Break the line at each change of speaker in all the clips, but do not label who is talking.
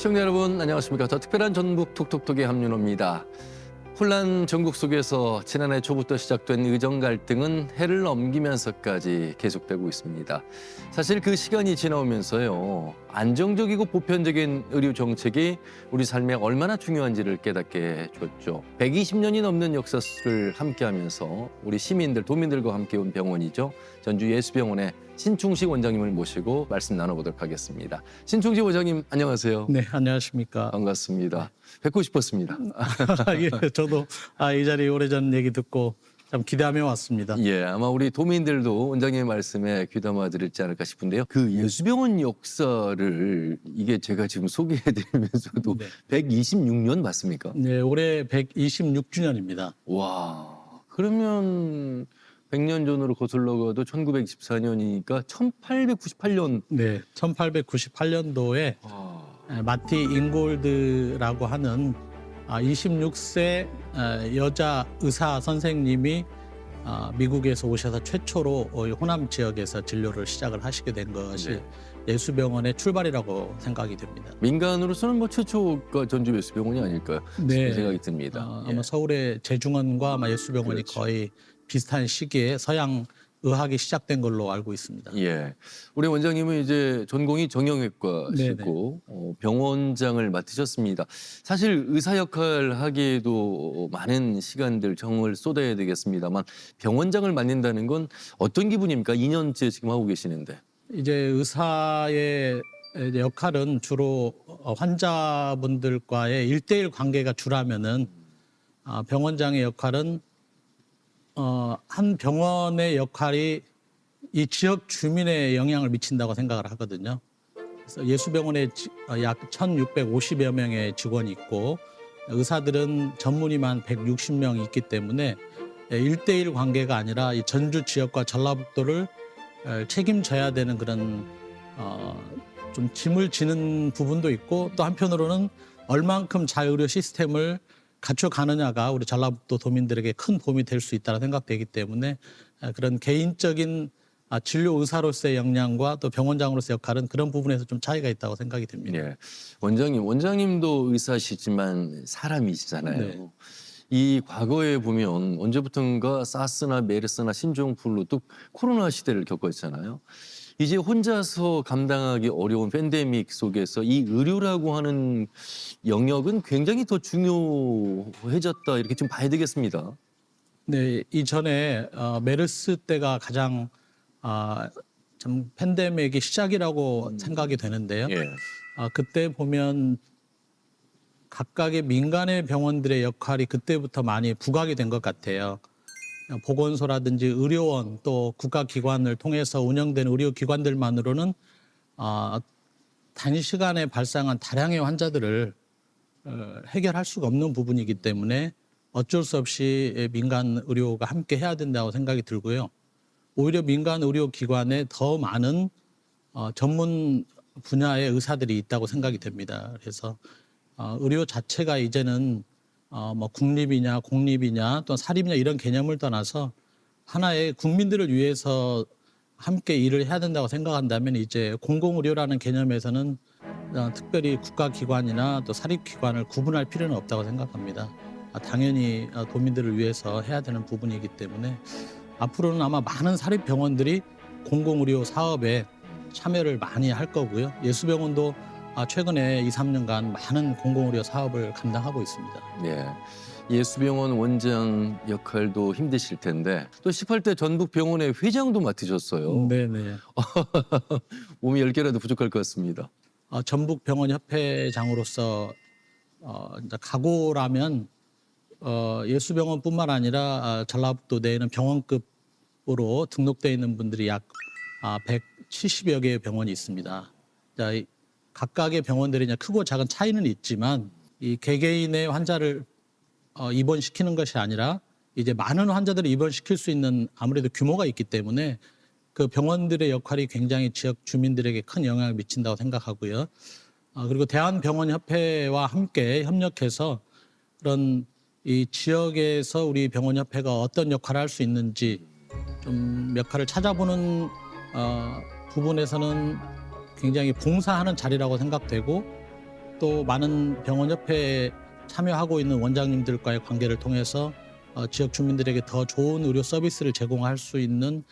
시청자 여러분 안녕하십니까. 더 특별한 전북 톡톡톡의 함윤호입니다. 혼란 전국 속에서 지난해 초부터 시작된 의정 갈등은 해를 넘기면서까지 계속되고 있습니다. 사실 그 시간이 지나오면서요. 안정적이고 보편적인 의료 정책이 우리 삶에 얼마나 중요한지를 깨닫게 줬죠. 120년이 넘는 역사를 함께하면서 우리 시민들, 도민들과 함께 온 병원이죠. 전주 예수병원의 신충식 원장님을 모시고 말씀 나눠보도록 하겠습니다. 신충식 원장님 안녕하세요.
네, 안녕하십니까.
반갑습니다. 뵙고 싶었습니다.
예, 저도 이 자리에 오래전 얘기 듣고 참 기대하며 왔습니다.
예, 아마 우리 도민들도 원장님의 말씀에 귀담아 드렸지 않을까 싶은데요. 그 예수병원 역사를 이게 제가 지금 소개해드리면서도
네.
126년 맞습니까?
네, 올해 126주년입니다.
와, 그러면 100년 전으로 거슬러 가도 1924년이니까 1898년.
네, 1898년도에 마티 잉골드라고 하는 26세 여자 의사 선생님이 미국에서 오셔서 최초로 호남 지역에서 진료를 시작을 하시게 된 것이
네.
예수병원의 출발이라고 생각이 됩니다.
민간으로서는 뭐 최초가 전주 예수병원이 아닐까 싶은 생각이 듭니다.
아마 서울의 재중원과 아마 예수병원이
그렇죠.
거의 비슷한 시기에 서양 의학이 시작된 걸로 알고 있습니다.
예, 우리 원장님은 이제 전공이 정형외과시고 병원장을 맡으셨습니다. 사실 의사 역할 하기에도 많은 시간들 정을 쏟아야 되겠습니다만 병원장을 맡는다는 건 어떤 기분입니까? 2년째 지금 하고 계시는데.
이제 의사의 역할은 주로 환자분들과의 1:1 관계가 주라면은 병원장의 역할은 한 병원의 역할이 이 지역 주민에 영향을 미친다고 생각을 하거든요. 그래서 예수병원에 약 1,650여 명의 직원이 있고 의사들은 전문의만 160명 있기 때문에 1:1 관계가 아니라 이 전주 지역과 전라북도를 책임져야 되는 그런 좀 짐을 지는 부분도 있고 또 한편으로는 얼만큼 자유의료 시스템을 갖춰가느냐가 우리 전라북도 도민들에게 큰 도움이 될 수 있다고 생각되기 때문에 그런 개인적인 진료 의사로서의 역량과 또 병원장으로서의 역할은 그런 부분에서 좀 차이가 있다고 생각이 됩니다.
예, 원장님도 의사시지만 사람이시잖아요.
네.
이 과거에 보면 언제부턴가 사스나 메르스나 신종플루 또 코로나 시대를 겪었잖아요. 이제 혼자서 감당하기 어려운 팬데믹 속에서 이 의료라고 하는 영역은 굉장히 더 중요해졌다 이렇게 좀 봐야 되겠습니다.
네, 이전에 메르스 때가 가장 좀 팬데믹의 시작이라고 생각이 되는데요.
예.
그때 보면 각각의 민간의 병원들의 역할이 그때부터 많이 부각이 된 것 같아요. 보건소라든지 의료원 또 국가기관을 통해서 운영되는 의료기관들만으로는 단시간에 발생한 다량의 환자들을 해결할 수가 없는 부분이기 때문에 어쩔 수 없이 민간 의료가 함께 해야 된다고 생각이 들고요. 오히려 민간 의료기관에 더 많은 전문 분야의 의사들이 있다고 생각이 됩니다. 그래서 의료 자체가 이제는 뭐 국립이냐 공립이냐 또 사립이냐 이런 개념을 떠나서 하나의 국민들을 위해서 함께 일을 해야 된다고 생각한다면 이제 공공의료라는 개념에서는 특별히 국가기관이나 또 사립기관을 구분할 필요는 없다고 생각합니다. 당연히 도민들을 위해서 해야 되는 부분이기 때문에 앞으로는 아마 많은 사립병원들이 공공의료 사업에 참여를 많이 할 거고요. 예수병원도 최근에 2, 3년간 많은 공공의료 사업을 감당하고 있습니다.
예. 예수병원 원장 역할도 힘드실 텐데 또 18대 전북병원의 회장도 맡으셨어요.
네네.
몸이 10개라도 부족할 것 같습니다.
전북병원협회장으로서 이제 각오라면 예수병원뿐만 아니라 전라북도 내에는 병원급으로 등록되어 있는 분들이 약 170여 개의 병원이 있습니다. 자, 각각의 병원들이 이제 크고 작은 차이는 있지만 이 개개인의 환자를 입원시키는 것이 아니라 이제 많은 환자들을 입원시킬 수 있는 아무래도 규모가 있기 때문에 그 병원들의 역할이 굉장히 지역 주민들에게 큰 영향을 미친다고 생각하고요. 그리고 대한병원협회와 함께 협력해서 그런 이 지역에서 우리 병원협회가 어떤 역할을 할 수 있는지 좀 역할을 찾아보는 부분에서는 굉장히 봉사하는 자리라고 생각되고 또 많은 병원협회에 참여하고 있는 원장님들과의 관계를 통해서 지역 주민들에게 더 좋은 의료 서비스를 제공할 수 있는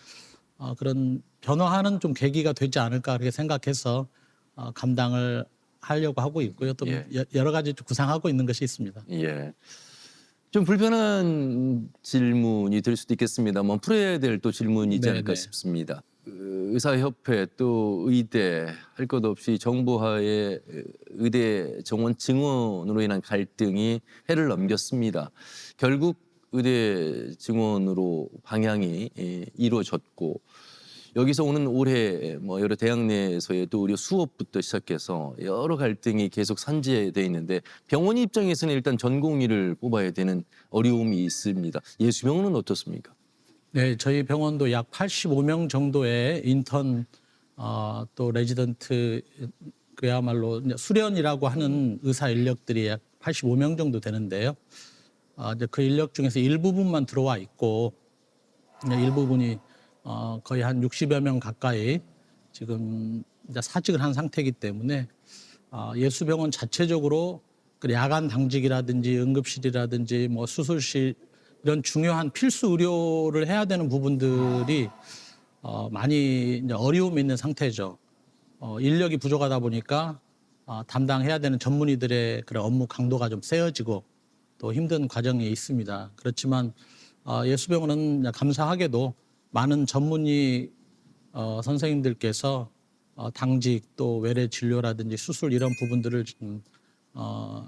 그런 변화하는 좀 계기가 되지 않을까 그렇게 생각해서 감당을 하려고 하고 있고요. 또
예.
여러 가지 좀 구상하고 있는 것이 있습니다.
예. 좀 불편한 질문이 될 수도 있겠습니다만 풀어야 될 또 질문이 있지 않을까
네네.
싶습니다. 의사협회 또 의대 할 것 없이 정부와의 의대 정원 증원으로 인한 갈등이 해를 넘겼습니다. 결국 의대 증원으로 방향이 이루어졌고 여기서 오는 올해 뭐 여러 대학 내에서의 또 의료 수업부터 시작해서 여러 갈등이 계속 산재돼 있는데 병원 입장에서는 일단 전공의를 뽑아야 되는 어려움이 있습니다. 예수병원은 어떻습니까?
네, 저희 병원도 약 85명 정도의 인턴 또 레지던트 그야말로 이제 수련이라고 하는 의사 인력들이 약 85명 정도 되는데요. 이제 그 인력 중에서 일부분만 들어와 있고 이제 일부분이 거의 한 60여 명 가까이 지금 이제 사직을 한 상태이기 때문에 예수병원 자체적으로 그 야간 당직이라든지 응급실이라든지 뭐 수술실 이런 중요한 필수 의료를 해야 되는 부분들이 많이 이제 어려움이 있는 상태죠. 인력이 부족하다 보니까 담당해야 되는 전문의들의 그런 업무 강도가 좀 세어지고 또 힘든 과정이 있습니다. 그렇지만 예수병원은 감사하게도 많은 전문의 선생님들께서 당직 또 외래 진료라든지 수술 이런 부분들을 좀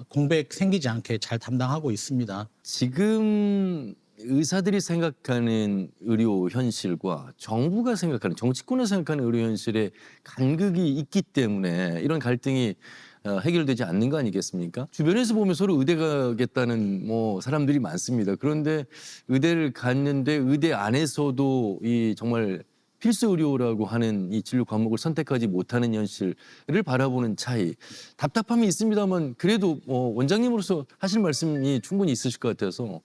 공백 생기지 않게 잘 담당하고 있습니다.
지금 의사들이 생각하는 의료 현실과 정부가 생각하는 정치권이 생각하는 의료 현실에 간극이 있기 때문에 이런 갈등이 해결되지 않는 거 아니겠습니까? 주변에서 보면 서로 의대 가겠다는 뭐 사람들이 많습니다. 그런데 의대를 갔는데 의대 안에서도 이 정말 필수 의료라고 하는 이 진료 과목을 선택하지 못하는 현실을 바라보는 차이, 답답함이 있습니다만 그래도 원장님으로서 하실 말씀이 충분히 있으실 것 같아서.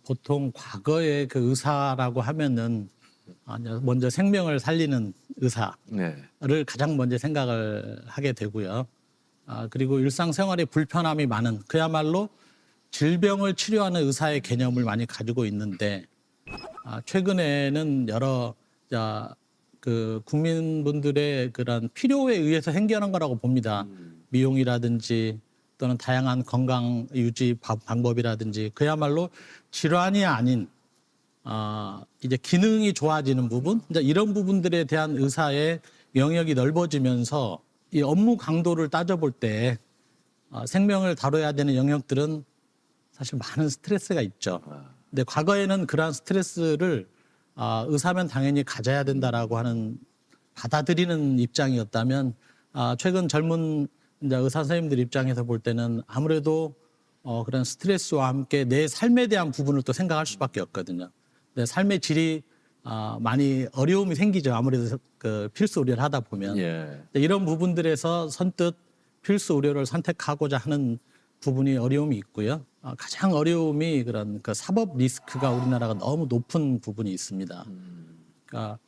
보통 과거에 그 의사라고 하면은 먼저 생명을 살리는 의사를
네.
가장 먼저 생각을 하게 되고요. 그리고 일상생활에 불편함이 많은 그야말로 질병을 치료하는 의사의 개념을 많이 가지고 있는데 최근에는 여러 그 국민분들의 그런 필요에 의해서 생겨난 거라고 봅니다. 미용이라든지 또는 다양한 건강 유지 방법이라든지 그야말로 질환이 아닌 이제 기능이 좋아지는 부분, 이제 이런 부분들에 대한 의사의 영역이 넓어지면서 이 업무 강도를 따져볼 때 생명을 다뤄야 되는 영역들은 사실 많은 스트레스가 있죠. 근데 과거에는 그러한 스트레스를 의사면 당연히 가져야 된다라고 하는 받아들이는 입장이었다면 최근 젊은 이제 의사 선생님들 입장에서 볼 때는 아무래도 그런 스트레스와 함께 내 삶에 대한 부분을 또 생각할 수밖에 없거든요. 내 삶의 질이 많이 어려움이 생기죠. 아무래도 그 필수 의료를 하다 보면.
예.
이런 부분들에서 선뜻 필수 의료를 선택하고자 하는 부분이 어려움이 있고요. 가장 어려움이 그런 그 사법 리스크가 우리나라가 너무 높은 부분이 있습니다. 그러니까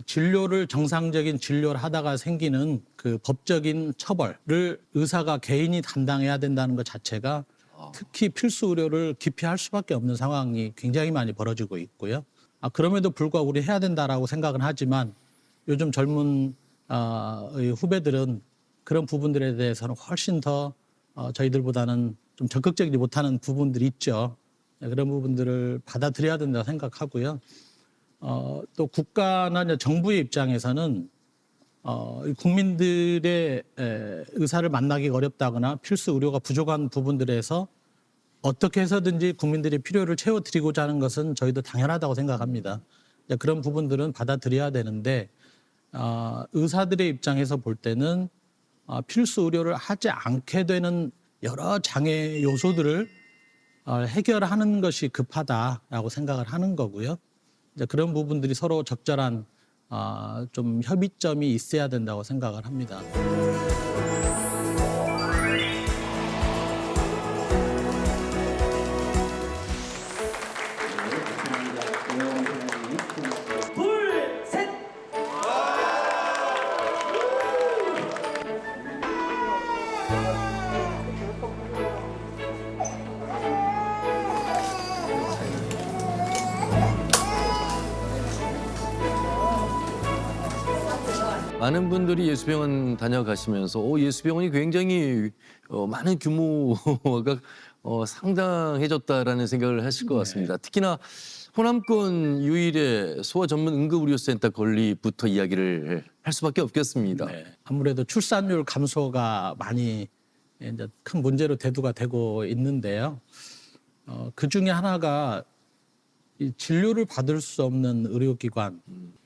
진료를 정상적인 진료를 하다가 생기는 그 법적인 처벌을 의사가 개인이 담당해야 된다는 것 자체가 특히 필수 의료를 기피할 수밖에 없는 상황이 굉장히 많이 벌어지고 있고요. 그럼에도 불구하고 우리 해야 된다라고 생각은 하지만 요즘 젊은 후배들은 그런 부분들에 대해서는 훨씬 더 저희들보다는 좀 적극적이지 못하는 부분들이 있죠. 그런 부분들을 받아들여야 된다고 생각하고요. 또 국가나 정부의 입장에서는 국민들의 의사를 만나기가 어렵다거나 필수 의료가 부족한 부분들에서 어떻게 해서든지 국민들의 필요를 채워드리고자 하는 것은 저희도 당연하다고 생각합니다. 그런 부분들은 받아들여야 되는데 의사들의 입장에서 볼 때는 필수 의료를 하지 않게 되는 여러 장애 요소들을 해결하는 것이 급하다라고 생각을 하는 거고요. 이제 그런 부분들이 서로 적절한 좀 협의점이 있어야 된다고 생각을 합니다.
둘, 셋.
많은 분들이 예수병원 다녀가시면서 예수병원이 굉장히 많은 규모가 상당해졌다라는 생각을 하실 것 같습니다. 특히나 호남권 유일의 소아 전문 응급의료센터 건립부터 이야기를 할 수밖에 없겠습니다.
네. 아무래도 출산율 감소가 많이 이제 큰 문제로 대두가 되고 있는데요. 그 중에 하나가 이 진료를 받을 수 없는 의료기관,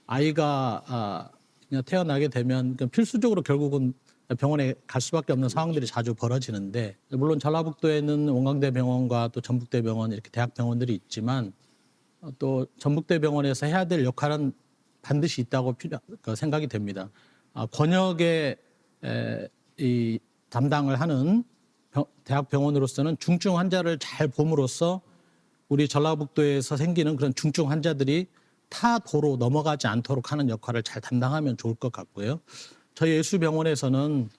아이가 그냥 태어나게 되면 필수적으로 결국은 병원에 갈 수밖에 없는 상황들이 자주 벌어지는데, 물론 전라북도에는 원광대병원과 또 전북대병원 이렇게 대학병원들이 있지만 또 전북대병원에서 해야 될 역할은 반드시 있다고 생각이 됩니다. 권역의 이 담당을 하는 대학병원으로서는 중증 환자를 잘 봄으로써 우리 전라북도에서 생기는 그런 중증 환자들이 타 도로 넘어가지 않도록 하는 역할을 잘 담당하면 좋을 것 같고요. 저희 예수병원에서는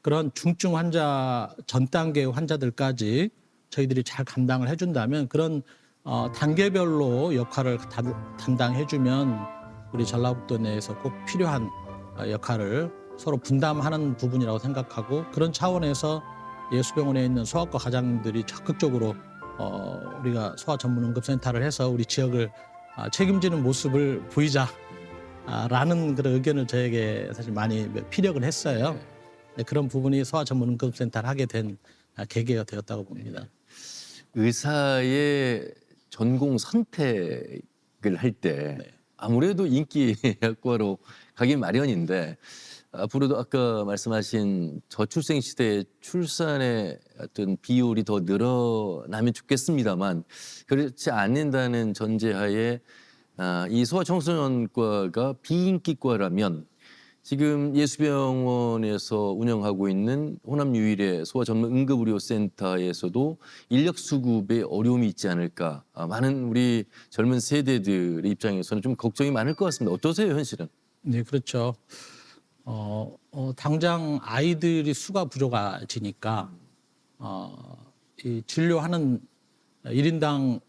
그런 중증 환자 전 단계의 환자들까지 저희들이 잘 감당을 해준다면 그런 단계별로 역할을 담당해주면 우리 전라북도 내에서 꼭 필요한 역할을 서로 분담하는 부분이라고 생각하고, 그런 차원에서 예수병원에 있는 소아과 과장들이 적극적으로 우리가 소아 전문 응급센터를 해서 우리 지역을 책임지는 모습을 보이자라는 그런 의견을 저에게 사실 많이 피력을 했어요. 네, 그런 부분이 소아 전문 응급센터를 하게 된 계기가 되었다고 봅니다.
의사의 전공 선택을 할 때 아무래도 인기학과로 가기 마련인데, 앞으로도 아까 말씀하신 저출생 시대의 출산의 어떤 비율이 더 늘어나면 좋겠습니다만, 그렇지 않는다는 전제하에 이 소아청소년과가 비인기과라면 지금 예수병원에서 운영하고 있는 호남 유일의 소아 전문 응급의료센터에서도 인력 수급에 어려움이 있지 않을까. 많은 우리 젊은 세대들의 입장에서는 좀 걱정이 많을 것 같습니다. 어떠세요, 현실은?
네, 그렇죠. 당장 아이들이 수가 부족해지니까 이 진료하는 1인당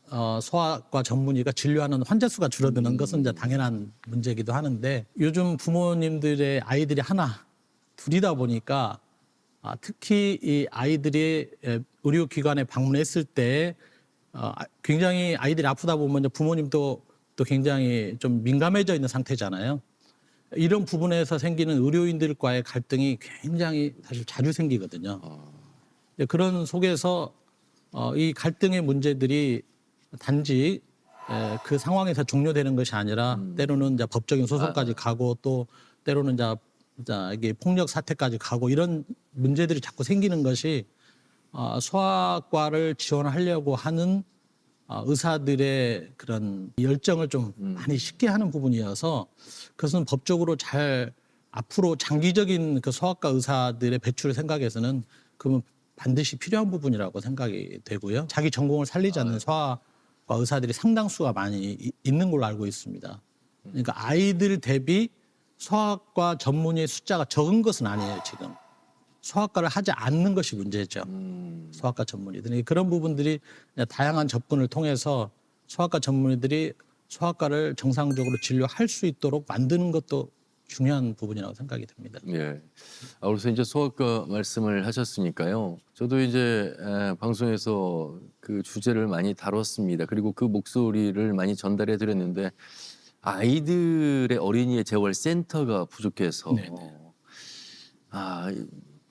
소아과 전문의가 진료하는 환자 수가 줄어드는 것은 이제 당연한 문제이기도 하는데, 요즘 부모님들의 아이들이 하나, 둘이다 보니까 특히 이 아이들이 의료기관에 방문했을 때 굉장히 아이들이 아프다 보면 이제 부모님도 또 굉장히 좀 민감해져 있는 상태잖아요. 이런 부분에서 생기는 의료인들과의 갈등이 굉장히 사실 자주 생기거든요. 그런 속에서 이 갈등의 문제들이 단지 그 상황에서 종료되는 것이 아니라 때로는 이제 법적인 소송까지 가고, 또 때로는 이제 이게 폭력 사태까지 가고, 이런 문제들이 자꾸 생기는 것이 소아과를 지원하려고 하는 의사들의 그런 열정을 좀 많이 식게 하는 부분이어서, 그것은 법적으로 잘 앞으로 장기적인 그 소아과 의사들의 배출 생각에서는 그러면 반드시 필요한 부분이라고 생각이 되고요. 자기 전공을 살리지 않는 소아과 의사들이 상당수가 많이 있는 걸로 알고 있습니다. 그러니까 아이들 대비 소아과 전문의의 숫자가 적은 것은 아니에요, 지금. 소아과를 하지 않는 것이 문제죠. 소아과 전문의들이. 그런 부분들이 다양한 접근을 통해서 소아과 전문의들이 소아과를 정상적으로 진료할 수 있도록 만드는 것도 중요한 부분이라고 생각이 됩니다.
예. 그래서 이제 소아과 말씀을 하셨으니까요. 저도 이제 방송에서 그 주제를 많이 다뤘습니다. 그리고 그 목소리를 많이 전달해 드렸는데, 아이들의 어린이의 재활 센터가 부족해서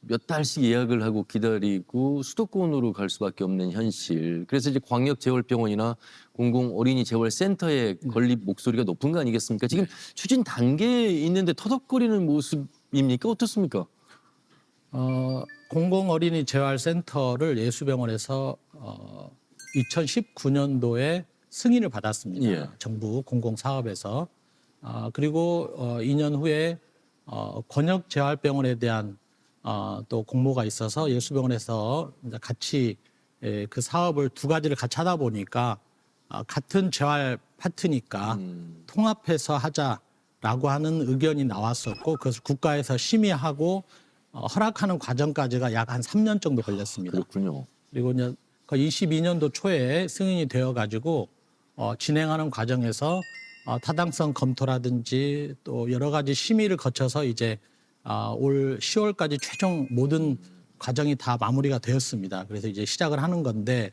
몇 달씩 예약을 하고 기다리고 수도권으로 갈 수밖에 없는 현실. 그래서 이제 광역재활병원이나 공공 어린이 재활센터의 건립 목소리가 높은 거 아니겠습니까? 지금 추진 단계에 있는데 터덕거리는 모습입니까? 어떻습니까?
공공 어린이 재활센터를 예수병원에서 2019년도에 승인을 받았습니다.
예.
정부 공공 사업에서. 그리고 2년 후에 권역재활병원에 대한 또 공모가 있어서 예수병원에서 이제 같이 그 사업을 두 가지를 같이 하다 보니까 같은 재활 파트니까 통합해서 하자라고 하는 의견이 나왔었고, 그것을 국가에서 심의하고 허락하는 과정까지가 약 한 3년 정도 걸렸습니다.
그렇군요.
그리고 이제 22년도 초에 승인이 되어 가지고 진행하는 과정에서 타당성 검토라든지 또 여러 가지 심의를 거쳐서 이제 올 10월까지 최종 모든 과정이 다 마무리가 되었습니다. 그래서 이제 시작을 하는 건데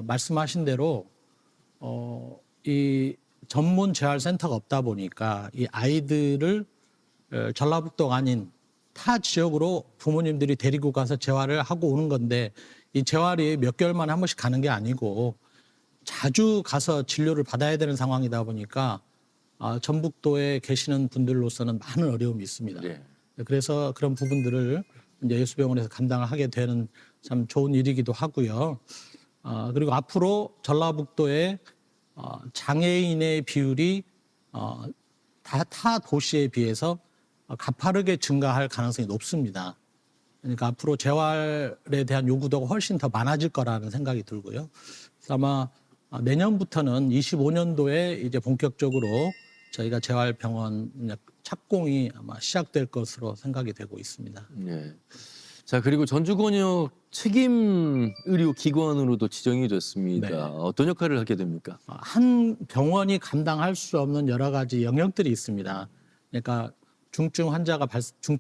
말씀하신 대로 이 전문 재활센터가 없다 보니까 이 아이들을 전라북도가 아닌 타 지역으로 부모님들이 데리고 가서 재활을 하고 오는 건데 이 재활이 몇 개월 만에 한 번씩 가는 게 아니고 자주 가서 진료를 받아야 되는 상황이다 보니까 전북도에 계시는 분들로서는 많은 어려움이 있습니다.
네.
그래서 그런 부분들을 이제 예수병원에서 감당을 하게 되는 참 좋은 일이기도 하고요. 그리고 앞으로 전라북도에 장애인의 비율이 타 도시에 비해서 가파르게 증가할 가능성이 높습니다. 그러니까 앞으로 재활에 대한 요구도가 훨씬 더 많아질 거라는 생각이 들고요. 그래서 아마 내년부터는 25년도에 이제 본격적으로 저희가 재활병원 착공이 아마 시작될 것으로 생각이 되고 있습니다.
네. 자, 그리고 전주권역 책임 의료기관으로도 지정이 됐습니다.
네.
어떤 역할을 하게 됩니까?
한 병원이 감당할 수 없는 여러 가지 영역들이 있습니다. 그러니까 중증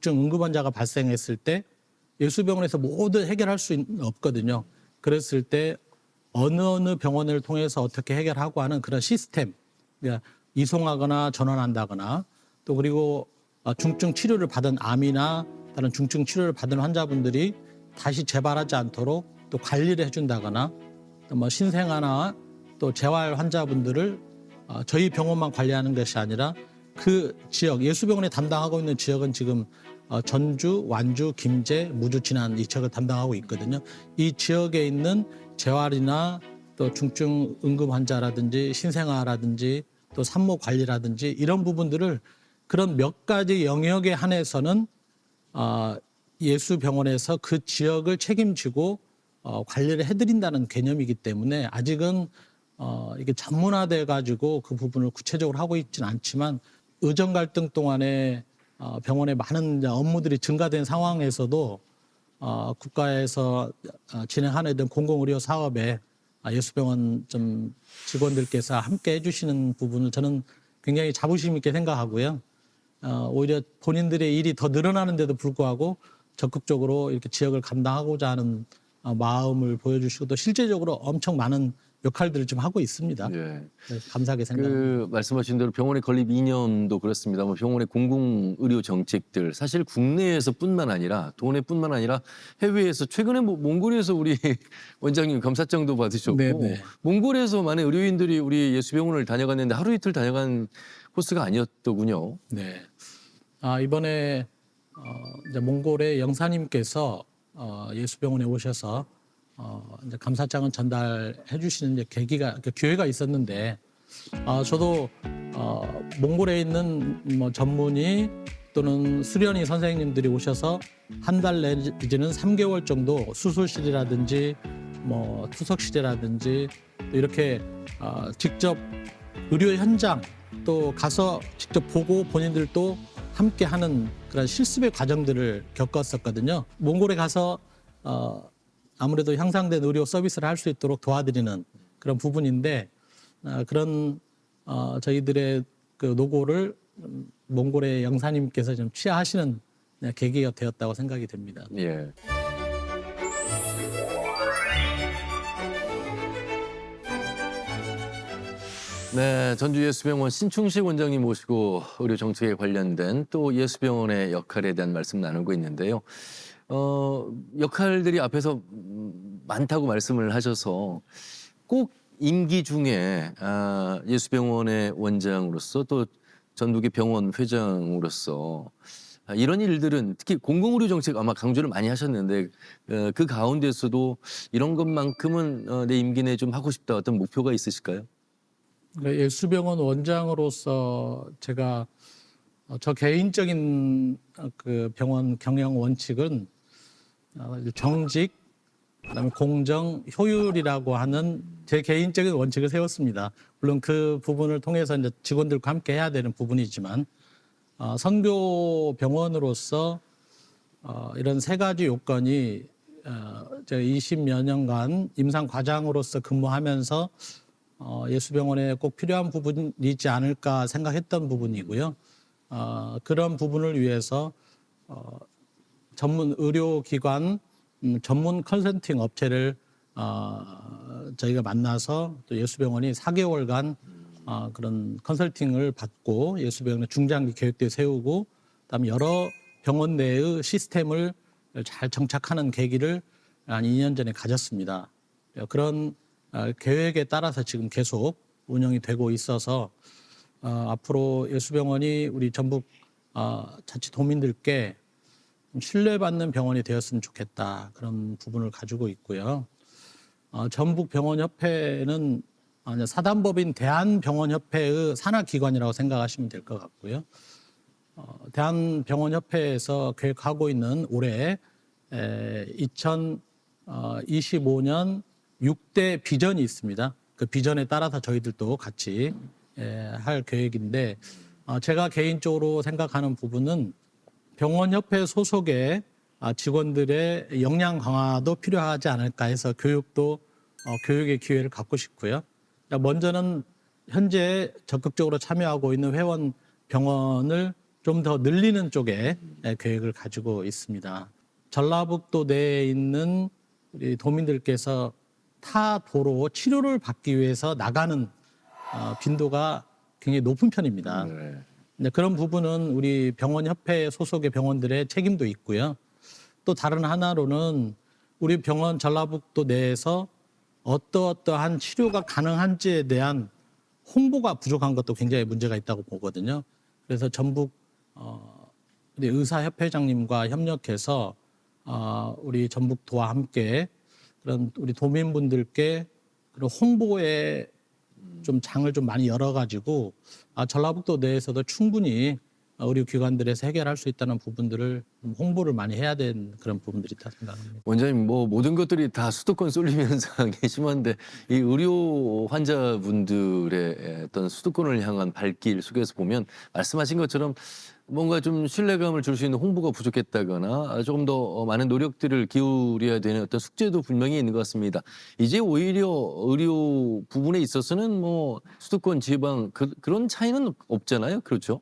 응급 환자가 발생했을 때 예수병원에서 모두 해결할 수 없거든요. 그랬을 때 어느 병원을 통해서 어떻게 해결하고 하는 그런 시스템, 그러니까 이송하거나 전환한다거나 또 그리고 중증 치료를 받은 암이나 다른 중증 치료를 받은 환자분들이 다시 재발하지 않도록 또 관리를 해준다거나 또 뭐 신생아나 또 재활 환자분들을 저희 병원만 관리하는 것이 아니라 그 지역 예수병원에 담당하고 있는 지역은 지금 전주, 완주, 김제, 무주, 진안 이 지역을 담당하고 있거든요. 이 지역에 있는 재활이나 또 중증 응급 환자라든지 신생아라든지 또 산모 관리라든지 이런 부분들을 그런 몇 가지 영역에 한해서는 예수병원에서 그 지역을 책임지고 관리를 해드린다는 개념이기 때문에 아직은 이게 전문화돼 가지고 그 부분을 구체적으로 하고 있지는 않지만 의정 갈등 동안에 병원에 많은 업무들이 증가된 상황에서도 국가에서 진행하는 공공의료 사업에 예수병원 좀 직원들께서 함께 해주시는 부분을 저는 굉장히 자부심 있게 생각하고요. 오히려 본인들의 일이 더 늘어나는데도 불구하고 적극적으로 이렇게 지역을 감당하고자 하는 마음을 보여주시고 또 실제적으로 엄청 많은 역할들을 좀 하고 있습니다.
네.
감사하게 생각합니다.
말씀하신 대로 병원의 건립 이념도 그렇습니다만 병원의 공공의료 정책들 사실 국내에서뿐만 아니라 도내뿐만 아니라 해외에서 최근에 몽골에서 우리 원장님 감사장도 받으셨고
네네.
몽골에서 많은 의료인들이 우리 예수병원을 다녀갔는데 하루 이틀 다녀간 코스가 아니었더군요.
네. 이번에 이제 몽골의 영사님께서 예수병원에 오셔서 이제 감사장을 전달해 주시는 이제 기회가 있었는데 저도 몽골에 있는 뭐 전문의 또는 수련의 선생님들이 오셔서 한 달 내지는 3개월 정도 수술실이라든지 뭐 투석실이라든지 또 이렇게 직접 의료 현장 또 가서 직접 보고 본인들도 함께 하는 그런 실습의 과정들을 겪었었거든요. 몽골에 가서 아무래도 향상된 의료 서비스를 할 수 있도록 도와드리는 그런 부분인데 그런 저희들의 그 노고를 몽골의 영사님께서 좀 취하하시는 계기가 되었다고 생각이 됩니다.
예. 네, 전주 예수병원 신충식 원장님 모시고 의료 정책에 관련된 또 예수병원의 역할에 대한 말씀 나누고 있는데요. 역할들이 앞에서 많다고 말씀을 하셔서 꼭 임기 중에 예수병원의 원장으로서 또 전북의 병원 회장으로서 이런 일들은 특히 공공의료 정책 아마 강조를 많이 하셨는데 그 가운데서도 이런 것만큼은 내 임기 내에 좀 하고 싶다 어떤 목표가 있으실까요?
예수병원 원장으로서 제가 저 개인적인 그 병원 경영 원칙은 정직, 그다음에 공정, 효율이라고 하는 제 개인적인 원칙을 세웠습니다. 물론 그 부분을 통해서 이제 직원들과 함께 해야 되는 부분이지만 선교 병원으로서 이런 세 가지 요건이 제가 20여 년간 임상 과장으로서 근무하면서 예수병원에 꼭 필요한 부분이지 않을까 생각했던 부분이고요. 그런 부분을 위해서 전문 의료기관 전문 컨설팅 업체를 저희가 만나서 또 예수병원이 4개월간 그런 컨설팅을 받고 예수병원의 중장기 계획도 세우고 그다음에 여러 병원 내의 시스템을 잘 정착하는 계기를 한 2년 전에 가졌습니다. 그런 계획에 따라서 지금 계속 운영이 되고 있어서 앞으로 예수병원이 우리 전북 자치도민들께 신뢰받는 병원이 되었으면 좋겠다 그런 부분을 가지고 있고요. 전북병원협회는 사단법인 대한병원협회의 산하기관이라고 생각하시면 될 것 같고요. 대한병원협회에서 계획하고 있는 올해 2025년 6대 비전이 있습니다. 그 비전에 따라서 저희들도 같이 할 계획인데 제가 개인적으로 생각하는 부분은 병원협회 소속의 직원들의 역량 강화도 필요하지 않을까 해서 교육의 기회를 갖고 싶고요. 먼저는 현재 적극적으로 참여하고 있는 회원 병원을 좀 더 늘리는 쪽에 계획을 가지고 있습니다. 전라북도 내에 있는 우리 도민들께서 타 도로 치료를 받기 위해서 나가는 빈도가 굉장히 높은 편입니다. 네, 그런 부분은 우리 병원협회 소속의 병원들의 책임도 있고요. 또 다른 하나로는 우리 병원 전라북도 내에서 어떠한 치료가 가능한지에 대한 홍보가 부족한 것도 굉장히 문제가 있다고 보거든요. 그래서 전북 우리 의사협회장님과 협력해서 우리 전북도와 함께 그런 우리 도민분들께 그런 홍보에 좀 장을 좀 많이 열어가지고 전라북도 내에서도 충분히 의료기관들에서 해결할 수 있다는 부분들을 좀 홍보를 많이 해야 되는 그런 부분들이 있다 생각합니다.
원장님 뭐 모든 것들이 다 수도권 쏠리면서 심한데 이 의료 환자분들의 어떤 수도권을 향한 발길 속에서 보면 말씀하신 것처럼 뭔가 좀 신뢰감을 줄 수 있는 홍보가 부족했다거나 조금 더 많은 노력들을 기울여야 되는 어떤 숙제도 분명히 있는 것 같습니다. 이제 오히려 의료 부분에 있어서는 뭐 수도권 지방 그런 차이는 없잖아요. 그렇죠?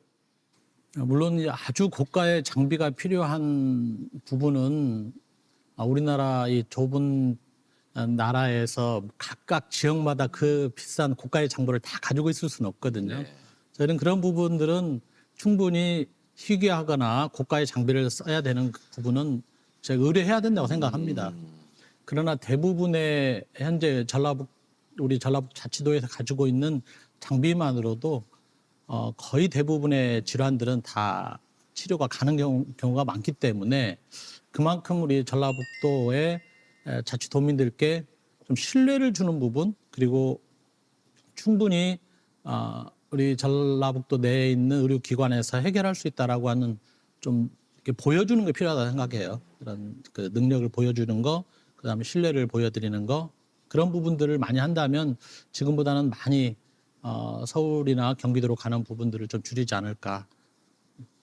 물론 아주 고가의 장비가 필요한 부분은 우리나라 이 좁은 나라에서 각각 지역마다 그 비싼 고가의 장비를 다 가지고 있을 수는 없거든요.
네.
저희는 그런 부분들은 충분히 희귀하거나 고가의 장비를 써야 되는 부분은 제가 의뢰해야 된다고 생각합니다. 그러나 대부분의 현재 우리 전라북 자치도에서 가지고 있는 장비만으로도 거의 대부분의 질환들은 다 치료가 가능한 경우가 많기 때문에 그만큼 우리 전라북도의 자치도민들께 좀 신뢰를 주는 부분 그리고 충분히 우리 전라북도 내에 있는 의료기관에서 해결할 수 있다라고 하는 좀 이렇게 보여주는 게 필요하다고 생각해요. 그런 그 능력을 보여주는 거, 그다음에 신뢰를 보여드리는 거 그런 부분들을 많이 한다면 지금보다는 많이 서울이나 경기도로 가는 부분들을 좀 줄이지 않을까.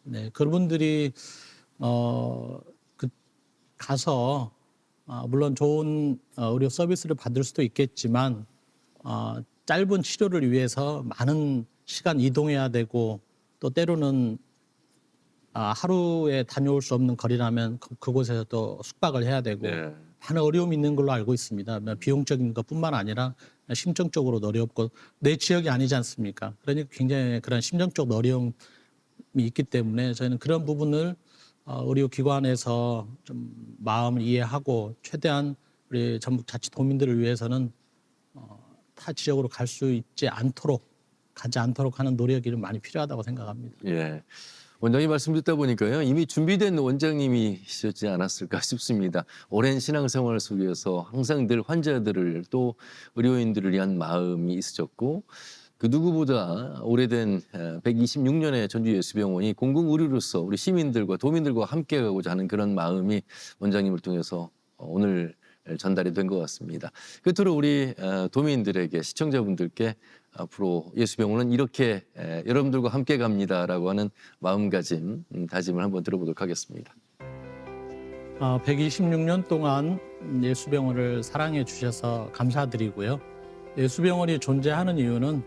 네, 그분들이 가서 물론 좋은 의료 서비스를 받을 수도 있겠지만 짧은 치료를 위해서 많은 시간 이동해야 되고 또 때로는 하루에 다녀올 수 없는 거리라면 그곳에서 또 숙박을 해야 되고
네.
많은 어려움이 있는 걸로 알고 있습니다. 비용적인 것뿐만 아니라 심정적으로도 어렵고 내 지역이 아니지 않습니까? 그러니까 굉장히 그런 심정적 어려움이 있기 때문에 저희는 그런 부분을 의료기관에서 좀 마음을 이해하고 최대한 우리 전북 자치도민들을 위해서는 타 지역으로 가지 않도록 하는 노력이 좀 많이 필요하다고 생각합니다.
예. 원장님 말씀 듣다 보니까요. 이미 준비된 원장님이시지 않았을까 싶습니다. 오랜 신앙생활 속에서 항상 늘 환자들을 또 의료인들을 위한 마음이 있으셨고 그 누구보다 오래된 126년의 전주예수병원이 공공의료로서 우리 시민들과 도민들과 함께 가고자 하는 그런 마음이 원장님을 통해서 오늘 전달이 된 것 같습니다. 끝으로 우리 도민들에게 시청자분들께 앞으로 예수병원은 이렇게 여러분들과 함께 갑니다라고 하는 마음가짐, 다짐을 한번 들어보도록 하겠습니다.
126년 동안 예수병원을 사랑해 주셔서 감사드리고요. 예수병원이 존재하는 이유는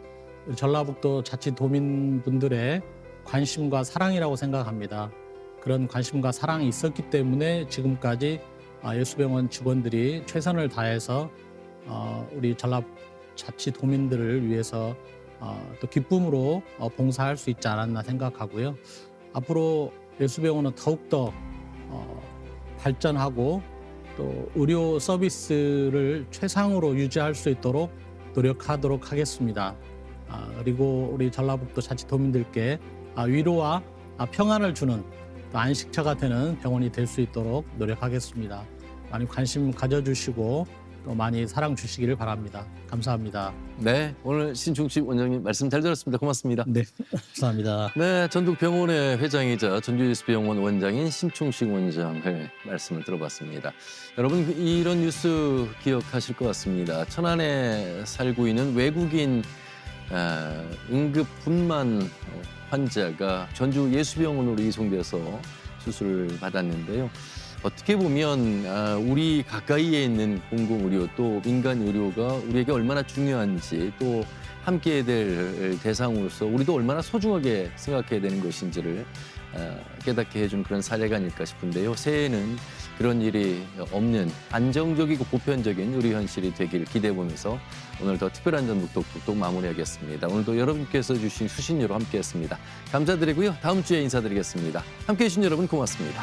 전라북도 자치도민분들의 관심과 사랑이라고 생각합니다. 그런 관심과 사랑이 있었기 때문에 지금까지 예수병원 직원들이 최선을 다해서 우리 전라 자치도민들을 위해서 또 기쁨으로 봉사할 수 있지 않았나 생각하고요. 앞으로 예수병원은 더욱더 발전하고 또 의료 서비스를 최상으로 유지할 수 있도록 노력하도록 하겠습니다. 그리고 우리 전라북도 자치도민들께 위로와 평안을 주는 또 안식처가 되는 병원이 될 수 있도록 노력하겠습니다. 많이 관심 가져주시고 또 많이 사랑 주시기를 바랍니다. 감사합니다.
네, 오늘 신충식 원장님 말씀 잘 들었습니다. 고맙습니다.
네, 감사합니다.
네, 전북병원의 회장이자 전주예수병원 원장인 신충식 원장의 말씀을 들어봤습니다. 여러분 이런 뉴스 기억하실 것 같습니다. 천안에 살고 있는 외국인 응급 분만 환자가 전주 예수병원으로 이송돼서 수술을 받았는데요. 어떻게 보면 우리 가까이에 있는 공공의료 또 민간 의료가 우리에게 얼마나 중요한지 또 함께해야 될 대상으로서 우리도 얼마나 소중하게 생각해야 되는 것인지를 깨닫게 해준 그런 사례가 아닐까 싶은데요. 새해에는 그런 일이 없는 안정적이고 보편적인 의료 현실이 되길 기대해보면서 오늘 더 특별한 전북 톡톡톡 마무리하겠습니다. 오늘도 여러분께서 주신 수신료로 함께했습니다. 감사드리고요. 다음 주에 인사드리겠습니다. 함께해 주신 여러분 고맙습니다.